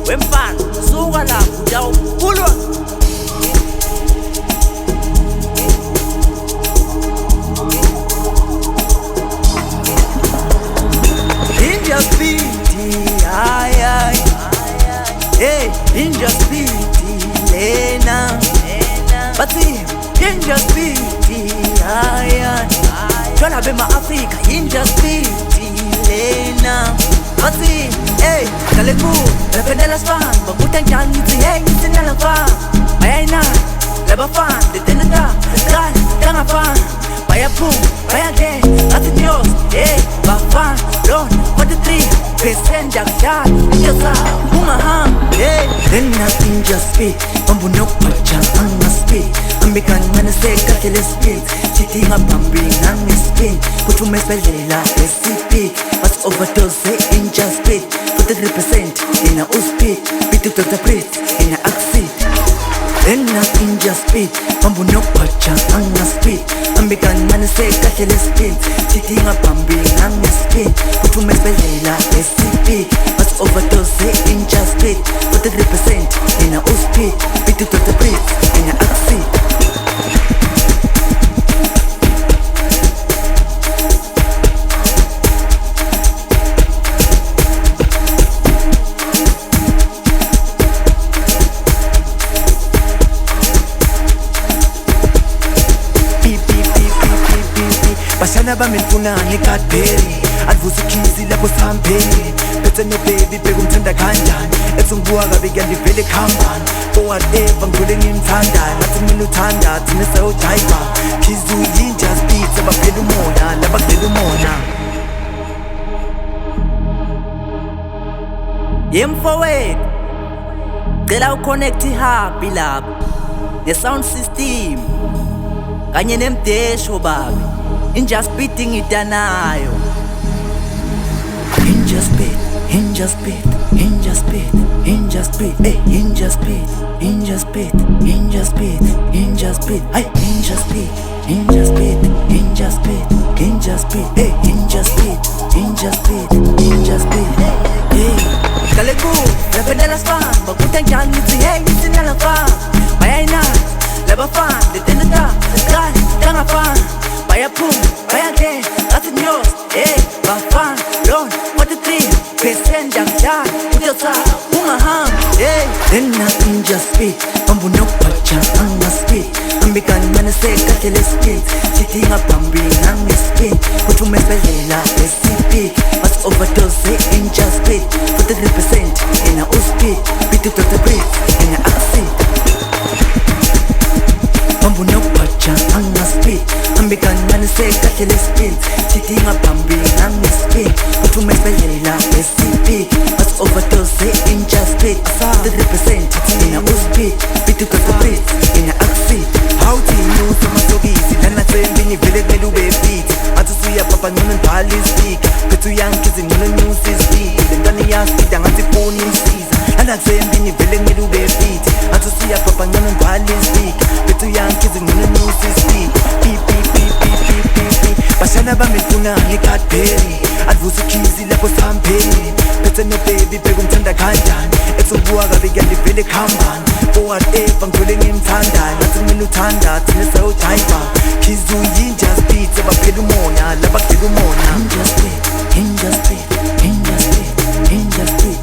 Wemfana suka lapho utawuphulwa Inja speedy, ay ay. Hey, Inja speedy, lena. Bathi, Inja speedy, ay ay. Jola bema Africa, Inja speedy, lena. Bathi, hey, kaleku, rependela span, bagutan jani zi hey, sinala fan. Ay na, leba fan, detenata, kan, kanga fan. Vaya pum, vaya de, hace Dios, va fan, don, 43% jakshan, jasa, umaham, Then nothing just speak, mambo no pacha, anga speak. Ambikan manase kakele speak, sitting up bambi nang speak. Putu mespelela SCP, but overdose in just speak. 43% in a speak, bitu to the breath in a accent. Then nothing just speak, mambo no pacha, anga speak. Ambikan manase kakele speak, sitting up bambi nang speak. Putu mespelela SCP, but overdose in just speak. 43% in a speak, bitu to the breath in a accent. Bashana bamifuna ngekadberi advuza ukhizi lapho sihambeni bethe no-baby bekumthanda kanjani ethi ngibuka kabi kuyandivele khambani for whatever ngivele ngimthandayo ngathi mina uthanda thina sayojayva khizi uyinja speed abaphela umoya labakudlela umona yemfowethu cela uconnect ihabi lapho ne-sound system kanye nemdesho babe Inja speeding ngidanayo Inja speed, Inja speed, Inja speed, Inja speed, hey, Inja speed, Inja speed, Inja speed, Inja speed, hey, Inja speed, Inja speed, Inja speed, Inja speed, hey, Inja speed, Inja speed, Inja speed, hey. Kaleku, rependela span, bagutan jani zi hey, sinala fan. Vaya na, leba fan, detenata, kan, kanga fan. Vaya pum, vaya de, hace Dios, va fan, don, 43% jakshan, jasa, umaham, Then nothing just speak, mambo no pacha, anga speak. Ambikan manase kakele speak, sitting up bambi nang speak. Putu mespelela SCP, but overdose in just speak. 43% in a speak, bitu to the breath in a accent. Mambo no pacha, anga speak. Ambikan manase kakele speak, sitting up bambi nang speak. Putu mespelela SCP, but overdose in just speak. 43% in a speak, bitu to the breath in a accent. How do you know masogisi lana tsembi ngivele kumele ube fit athi siyapapa ngcono ndali speak bethu yangikizi ngcono news speak lentwana iyaspeed angathi phone imsiza lana tsembi ngivele kumele ube fit athi siyapapa ngcono ndali speak bethu yangikizi ngcono news speak beep beep beep beep beep beep beep bashana bamifuna ngekadberi advuza ukhizi lapho sihambeni bethe no-baby bekumthanda kanjani ethi ngibuka kabi kuyandivele khambani for whatever ngivele ngimthandayo ngathi mina uthanda thina sayojayva khizi uyinja speed abaphela umoya labakudlela umona Inja speed, Inja speed, Inja speed, Inja speed,